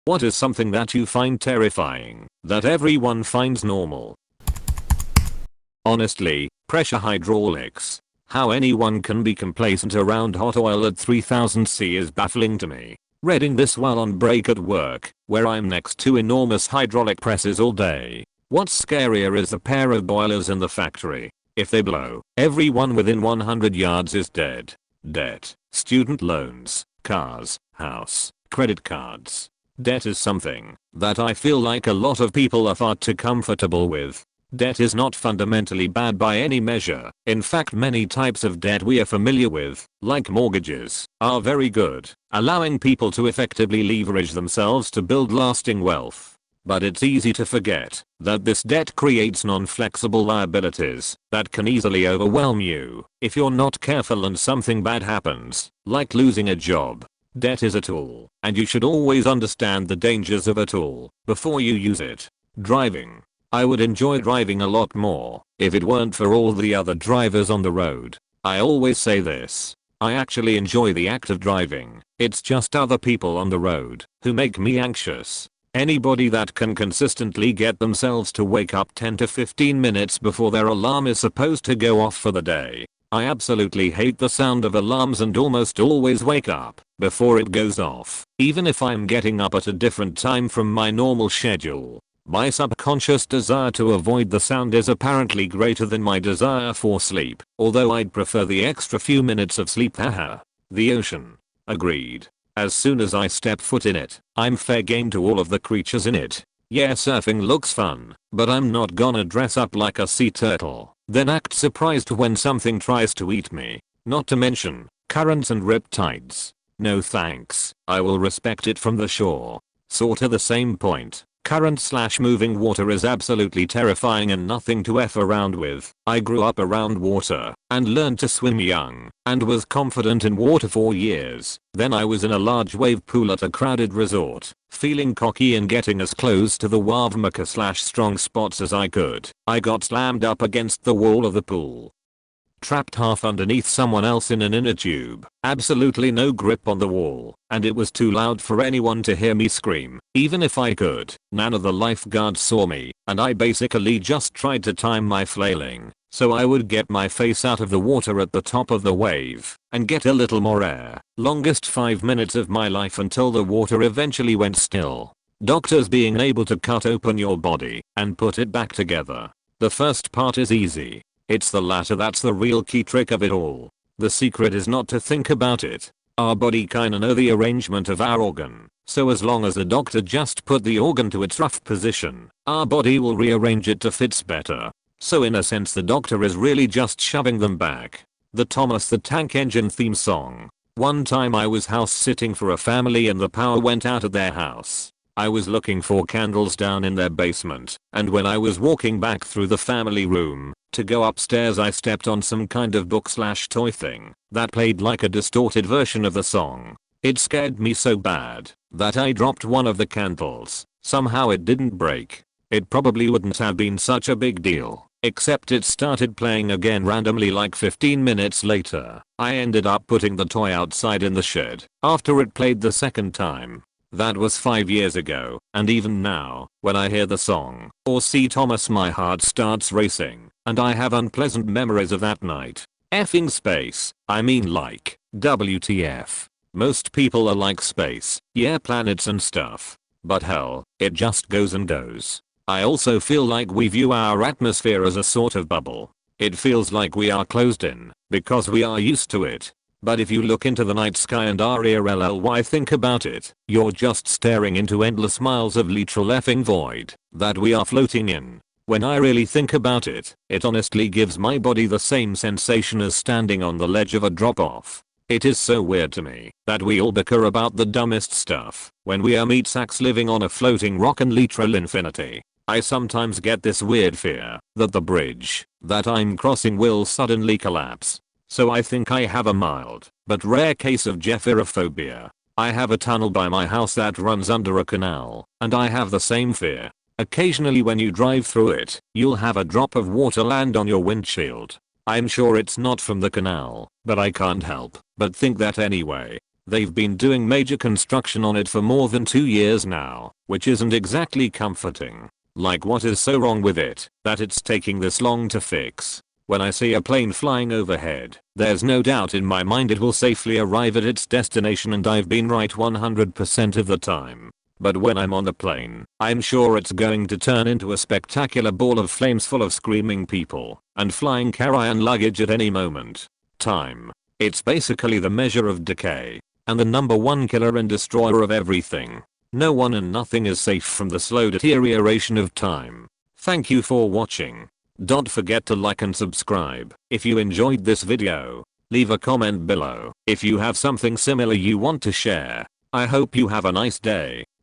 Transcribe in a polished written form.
What is something that you find terrifying, that everyone finds normal? Honestly, pressure hydraulics. How anyone can be complacent around hot oil at 3000 C is baffling to me. Reading this while on break at work, where I'm next to enormous hydraulic presses all day. What's scarier is the pair of boilers in the factory. If they blow, everyone within 100 yards is dead. Debt, student loans, cars, house, credit cards. Debt is something that I feel like a lot of people are far too comfortable with. Debt is not fundamentally bad by any measure. In fact, many types of debt we are familiar with, like mortgages, are very good, allowing people to effectively leverage themselves to build lasting wealth. But it's easy to forget that this debt creates non-flexible liabilities that can easily overwhelm you if you're not careful and something bad happens, like losing a job. Debt is a tool, and you should always understand the dangers of a tool before you use it. Driving. I would enjoy driving a lot more if it weren't for all the other drivers on the road. I always say this. I actually enjoy the act of driving. It's just other people on the road who make me anxious. Anybody that can consistently get themselves to wake up 10 to 15 minutes before their alarm is supposed to go off for the day. I absolutely hate the sound of alarms and almost always wake up before it goes off, even if I'm getting up at a different time from my normal schedule. My subconscious desire to avoid the sound is apparently greater than my desire for sleep, although I'd prefer the extra few minutes of sleep. Haha. The ocean. Agreed. As soon as I step foot in it, I'm fair game to all of the creatures in it. Yeah, surfing looks fun, but I'm not gonna dress up like a sea turtle, then act surprised when something tries to eat me. Not to mention currents and riptides. No thanks. I will respect it from the shore. Sorta the same point. Current/moving water is absolutely terrifying and nothing to F around with. I grew up around water and learned to swim young and was confident in water for years. Then I was in a large wave pool at a crowded resort, feeling cocky and getting as close to the wavemaker/strong spots as I could. I got slammed up against the wall of the pool. Trapped half underneath someone else in an inner tube. Absolutely no grip on the wall, and it was too loud for anyone to hear me scream. Even if I could, none of the lifeguards saw me, and I basically just tried to time my flailing so I would get my face out of the water at the top of the wave and get a little more air. Longest 5 minutes of my life until the water eventually went still. Doctors being able to cut open your body and put it back together. The first part is easy. It's the latter that's the real key trick of it all. The secret is not to think about it. Our body kinda know the arrangement of our organ, so as long as the doctor just put the organ to its rough position, our body will rearrange it to fit better. So in a sense the doctor is really just shoving them back. The Thomas the Tank Engine theme song. One time I was house sitting for a family and the power went out at their house. I was looking for candles down in their basement, and when I was walking back through the family room to go upstairs I stepped on some kind of book/toy thing that played like a distorted version of the song. It scared me so bad that I dropped one of the candles. Somehow it didn't break. It probably wouldn't have been such a big deal, except it started playing again randomly like 15 minutes later. I ended up putting the toy outside in the shed after it played the second time. That was 5 years ago, and even now, when I hear the song or see Thomas my heart starts racing, and I have unpleasant memories of that night. Effing space, I mean like, WTF. Most people are like space, yeah, planets and stuff. But hell, it just goes and goes. I also feel like we view our atmosphere as a sort of bubble. It feels like we are closed in, because we are used to it. But if you look into the night sky and RELLY think about it, you're just staring into endless miles of literal effing void that we are floating in. When I really think about it, it honestly gives my body the same sensation as standing on the ledge of a drop-off. It is so weird to me that we all bicker about the dumbest stuff when we are meat sacks living on a floating rock in literal infinity. I sometimes get this weird fear that the bridge that I'm crossing will suddenly collapse. So I think I have a mild but rare case of Jephyrophobia. I have a tunnel by my house that runs under a canal, and I have the same fear. Occasionally when you drive through it, you'll have a drop of water land on your windshield. I'm sure it's not from the canal, but I can't help but think that anyway. They've been doing major construction on it for more than 2 years now, which isn't exactly comforting. Like, what is so wrong with it that it's taking this long to fix? When I see a plane flying overhead, there's no doubt in my mind it will safely arrive at its destination, and I've been right 100% of the time. But when I'm on the plane, I'm sure it's going to turn into a spectacular ball of flames full of screaming people and flying carry-on luggage at any moment. Time. It's basically the measure of decay and the number one killer and destroyer of everything. No one and nothing is safe from the slow deterioration of time. Thank you for watching. Don't forget to like and subscribe if you enjoyed this video. Leave a comment below if you have something similar you want to share. I hope you have a nice day.